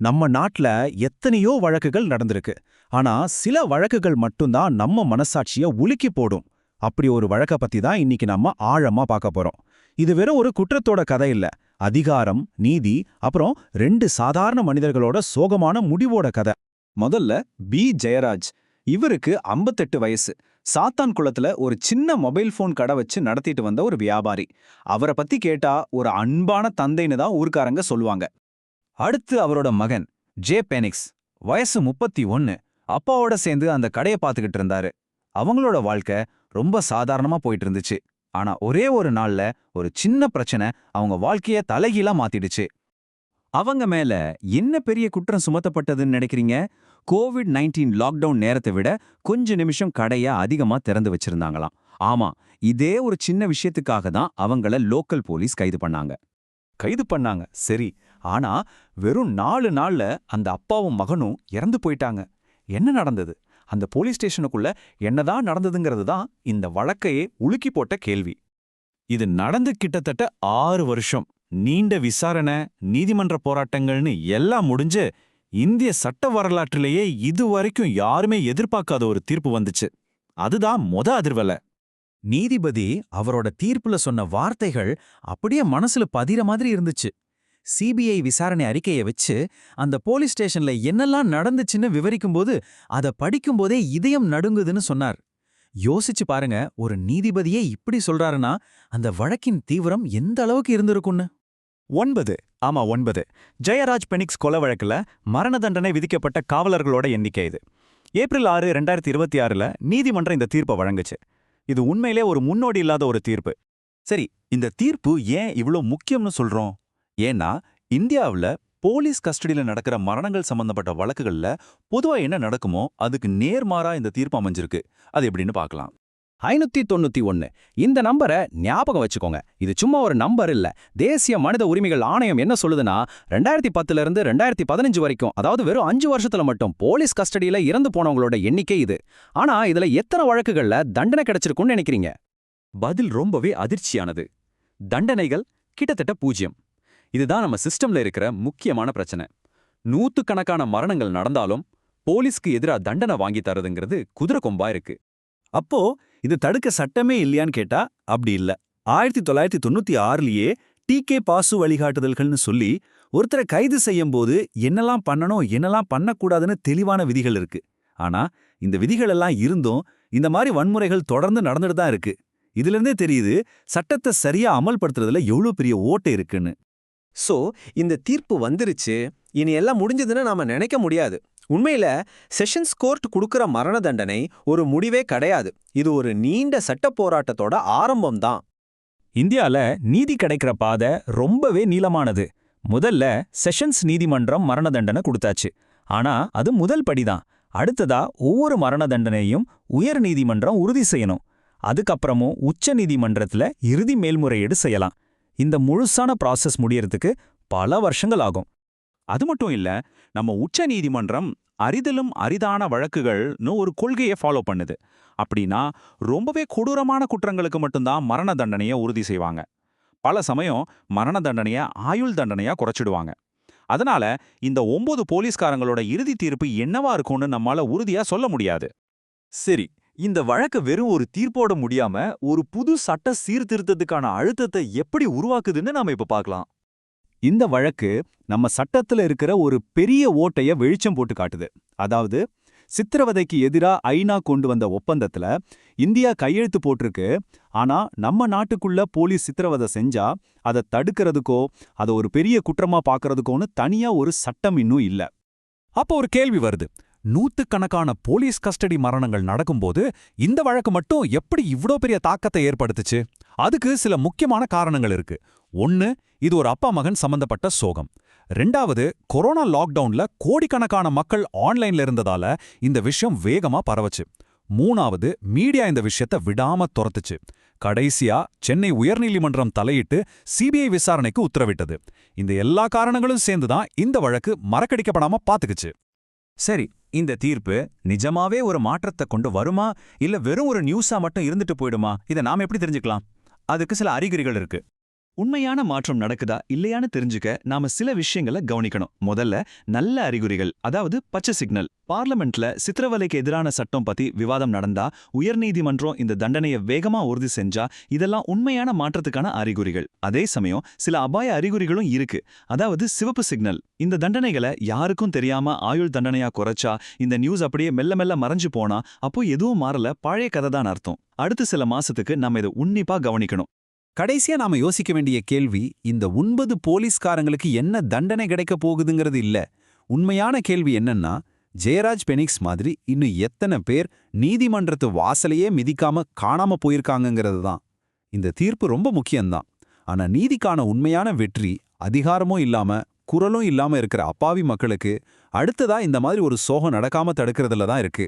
நம்ம நாட்டுல எத்தனையோ வழக்குகள் நடந்திருக்கு. ஆனா சில வழக்குகள் மட்டும்தான் நம்ம மனசாட்சிய உலுக்கி போடும். அப்படி ஒரு வழக்க பத்தி தான் இன்னைக்கு நம்ம ஆழமா பார்க்க போறோம். இது வெறும் ஒரு குற்றத்தோட கதை இல்ல. அதிகாரம், நீதி, அப்புறம் ரெண்டு சாதாரண மனிதர்களோட சோகமான முடிவோட கதை. முதல்ல ஜெயராஜ். இவருக்கு 58 வயசு. சாத்தான் குளத்துல ஒரு சின்ன மொபைல் போன் கடை வச்சு நடத்திட்டு வந்த ஒரு வியாபாரி. அவரை பத்தி கேட்டா ஒரு அன்பான தந்தைன்னு தான் ஊர்க்காரங்க சொல்லுவாங்க. அடுத்து அவரோட மகன் பெனிக்ஸ். வயசு 31. அப்பாவோட சேர்ந்து அந்த கடையை பார்த்துக்கிட்டு இருந்தாரு. அவங்களோட வாழ்க்கை ரொம்ப சாதாரணமா போயிட்டு இருந்துச்சு. ஆனா ஒரே ஒரு நாள்ல ஒரு சின்ன பிரச்சனை அவங்க வாழ்க்கைய தலைகீழா மாத்திடுச்சு. அவங்க மேல என்ன பெரிய குற்றம் சுமத்தப்பட்டதுன்னு நினைக்கிறீங்க? கோவிட்-19 லாக்டவுன் நேரத்தை விட கொஞ்ச நிமிஷம் கடைய அதிகமா திறந்து வச்சிருந்தாங்களாம். ஆமா, இதே ஒரு சின்ன விஷயத்துக்காக தான் அவங்கள லோக்கல் போலீஸ் கைது பண்ணாங்க. சரி, ஆனா வெறும் 4 நாள்ல அந்த அப்பாவும் மகனும் இறந்து போயிட்டாங்க. என்ன நடந்தது? அந்த போலீஸ் ஸ்டேஷனுக்குள்ள என்னதான் நடந்ததுங்கிறது தான் இந்த வழக்கையே உலுக்கி போட்ட கேள்வி. இது நடந்து கிட்டத்தட்ட 6 வருஷம். நீண்ட விசாரணை, நீதிமன்ற போராட்டங்கள்னு எல்லாம் முடிஞ்சு இந்திய சட்ட வரலாற்றிலேயே இதுவரைக்கும் யாருமே எதிர்பார்க்காத ஒரு தீர்ப்பு வந்துச்சு. அதுதான் அதிர்வலை. நீதிபதி அவரோட தீர்ப்புல சொன்ன வார்த்தைகள் அப்படியே மனசுல பதிர மாதிரி இருந்துச்சு. சிபிஐ விசாரணை அறிக்கையை வச்சு அந்த போலீஸ் ஸ்டேஷன்ல என்னெல்லாம் நடந்துச்சுன்னு விவரிக்கும்போது அதை படிக்கும்போதே இதயம் நடுங்குதுன்னு சொன்னார். யோசிச்சு பாருங்க, ஒரு நீதிபதியே இப்படி சொல்றாருன்னா அந்த வழக்கின் தீவிரம் எந்த அளவுக்கு இருந்திருக்கும்னு. 9 ஜெயராஜ் பெனிக்ஸ் கொலை வழக்குல மரண தண்டனை விதிக்கப்பட்ட காவலர்களோட எண்ணிக்கை இது. ஏப்ரல் 6, 2026 நீதிமன்றம் இந்த தீர்ப்பை வழங்குச்சு. இது உண்மையிலே ஒரு முன்னோடி இல்லாத ஒரு தீர்ப்பு. சரி, இந்த தீர்ப்பு ஏன் இவ்ளோ முக்கியம்னு சொல்றோம்? ஏன்னா இந்தியாவுல போலீஸ் கஸ்டடியில நடக்கிற மரணங்கள் சம்பந்தப்பட்ட வழக்குகள்ல பொதுவா என்ன நடக்குமோ அதுக்கு நேர்மாறா இந்த தீர்ப்பு அமைஞ்சிருக்கு. அது எப்படின்னு பார்க்கலாம். 591. இந்த நம்பரை ஞாபகம் வச்சுக்கோங்க. இது சும்மா ஒரு நம்பர் இல்ல. தேசிய மனித உரிமைகள் ஆணையம் என்ன சொல்லுதுன்னா 2010 இருந்து 2015 வரைக்கும், அதாவது வெறும் 5 வருஷத்துல மட்டும் போலீஸ் கஸ்டடியில இறந்து போனவங்களோட எண்ணிக்கை இது. ஆனா இதுல எத்தனை வழக்குகள்ல தண்டனை கிடைச்சிருக்கும்னு நினைக்கிறீங்க? பதில் ரொம்பவே அதிர்ச்சியானது. தண்டனைகள் கிட்டத்தட்ட 0. இதுதான் நம்ம சிஸ்டம்ல இருக்கிற முக்கியமான பிரச்சனை. நூத்துக்கணக்கான மரணங்கள் நடந்தாலும் போலீஸ்க்கு எதிரா தண்டனை வாங்கி தரதுங்கிறது குதிரை கொம்பா இருக்கு. அப்போ இது தடுக்க சட்டமே இல்லையான்னு கேட்டா அப்படி இல்ல. 1996லயே TK பாசு வழிகாட்டுதல்கள்னு சொல்லி ஒருத்தரை கைது செய்யும்போது என்னெல்லாம் பண்ணணும் என்னெல்லாம் பண்ணக்கூடாதுன்னு தெளிவான விதிகள் இருக்கு. ஆனா இந்த விதிகள் எல்லாம் இருந்தும் இந்த மாதிரி வன்முறைகள் தொடர்ந்து நடந்துட்டு தான் இருக்கு. இதுல இருந்தே தெரியுது சட்டத்தை சரியா அமல்படுத்துறதுல எவ்வளவு பெரிய ஓட்டை இருக்குன்னு. சோ இந்த தீர்ப்பு வந்துருச்சு, இனி எல்லாம் முடிஞ்சதுன்னு நாம நினைக்க முடியாது. உண்மையில செஷன்ஸ் கோர்ட் கொடுக்கிற மரண தண்டனை ஒரு முடிவே கிடையாது. இது ஒரு நீண்ட சட்ட போராட்டத்தோட ஆரம்பம் தான். இந்தியால நீதி கிடைக்கிற பாதை ரொம்பவே நீளமானது. முதல்ல செஷன்ஸ் நீதிமன்றம் மரண தண்டனை கொடுத்தாச்சு. ஆனா அது முதல் படிதான். அடுத்ததா ஒவ்வொரு மரண தண்டனையும் உயர் நீதிமன்றம் உறுதி செய்யணும். அதுக்கப்புறமும் உச்ச நீதிமன்றத்துல இறுதி மேல்முறையீடு செய்யலாம். இந்த முழுசான ப்ராசஸ் முடியறதுக்கு பல வருஷங்கள் ஆகும். அது மட்டும் இல்ல, நம்ம உச்ச நீதிமன்றம் அரிதிலும் அரிதான வழக்குகள்னு ஒரு கொள்கையை ஃபாலோ பண்ணுது. அப்படின்னா ரொம்பவே கொடூரமான குற்றங்களுக்கு மட்டும்தான் மரண தண்டனையை உறுதி செய்வாங்க. பல சமயம் மரண தண்டனையை ஆயுள் தண்டனையா குறைச்சிடுவாங்க. அதனால இந்த 9 போலீஸ்காரங்களோட இறுதி தீர்ப்பு என்னவா இருக்கும்னு நம்மால உறுதியா சொல்ல முடியாது. சரி, இந்த வழக்கு வெறும் ஒரு தீர்ப்போட முடியாம ஒரு புது சட்ட சீர்திருத்தத்துக்கான அழுத்தத்தை எப்படி உருவாக்குதுன்னு நாம இப்ப பார்க்கலாம். இந்த வழக்கு நம்ம சட்டத்துல இருக்கிற ஒரு பெரிய ஓட்டைய வெளிச்சம் போட்டு காட்டுது. அதாவது சித்திரவதைக்கு எதிரா ஐநா கொண்டு வந்த ஒப்பந்தத்துல இந்தியா கையெழுத்து போட்டிருக்கு. ஆனா நம்ம நாட்டுக்குள்ள போலீஸ் சித்திரவதை செஞ்சா அதை தடுக்கிறதுக்கோ அதை ஒரு பெரிய குற்றமா பார்க்கறதுக்கோன்னு தனியா ஒரு சட்டம் இன்னும் இல்ல. அப்போ ஒரு கேள்வி வருது. நூத்துக்கணக்கான போலீஸ் கஸ்டடி மரணங்கள் நடக்கும்போது இந்த வழக்கு மட்டும் எப்படி இவ்ளோ பெரிய தாக்கத்தை ஏற்படுத்துச்சு? அதுக்கு சில முக்கியமான காரணங்கள் இருக்கு. 1, இது ஒரு அப்பா மகன் சம்பந்தப்பட்ட சோகம். 2வது, கொரோனா லாக்டவுன்ல கோடிக்கணக்கான மக்கள் ஆன்லைன்ல இருந்ததால இந்த விஷயம் வேகமா பரவச்சு. 3வது, மீடியா இந்த விஷயத்தை விடாம துரத்துச்சு. கடைசியா சென்னை உயர்நீதிமன்றம் தலையிட்டு சிபிஐ விசாரணைக்கு உத்தரவிட்டது. இந்த எல்லா காரணங்களும் சேர்ந்துதான் இந்த வழக்கு மறக்கடிக்கப்படாம பாத்துக்குச்சு. சரி, இந்த தீர்ப்பு நிஜமாவே ஒரு மாற்றத்தை கொண்டு வருமா இல்ல வெறும் ஒரு நியூஸா மட்டும் இருந்துட்டு போயிடுமா? இதை நாம எப்படி தெரிஞ்சுக்கலாம்? அதுக்கு சில அறிகுறிகள் இருக்கு. உண்மையான மாற்றம் நடக்குதா இல்லையான்னு தெரிஞ்சுக்க நாம சில விஷயங்களை கவனிக்கணும். முதல்ல, நல்ல அறிகுறிகள், அதாவது பச்சை சிக்னல். பார்லமெண்ட்ல சித்திரவதைக்கு எதிரான சட்டம் பத்தி விவாதம் நடந்தா, உயர்நீதிமன்றம் இந்த தண்டனையை வேகமா உறுதி செஞ்சா, இதெல்லாம் உண்மையான மாற்றத்துக்கான அறிகுறிகள். அதே சமயம் சில அபாய அறிகுறிகளும் இருக்கு. அதாவது சிவப்பு சிக்னல். இந்த தண்டனைகளை யாருக்கும் தெரியாம ஆயுள் தண்டனையா குறைச்சா, இந்த நியூஸ் அப்படியே மெல்ல மெல்ல மறைஞ்சு போனா, அப்போ எதுவும் மாறல, பழைய கதை தான் அர்த்தம். அடுத்த சில மாசத்துக்கு நம்ம இதை உன்னிப்பா கவனிக்கணும். கடைசியா நாம யோசிக்க வேண்டிய கேள்வி, இந்த 9 போலீஸ்காரங்களுக்கு என்ன தண்டனை கிடைக்க போகுதுங்கிறது இல்ல. உண்மையான கேள்வி என்னன்னா, ஜெயராஜ் பெனிக்ஸ் மாதிரி இன்னும் எத்தனை பேர் நீதிமன்றத்து வாசலையே மிதிக்காம காணாம போயிருக்காங்கங்கிறது தான். இந்த தீர்ப்பு ரொம்ப முக்கியம்தான். ஆனா நீதிக்கான உண்மையான வெற்றி அதிகாரமும் இல்லாம குரலும் இல்லாம இருக்கிற அப்பாவி மக்களுக்கு அடுத்ததா இந்த மாதிரி ஒரு சோகம் நடக்காம தடுக்கிறதுல தான் இருக்கு.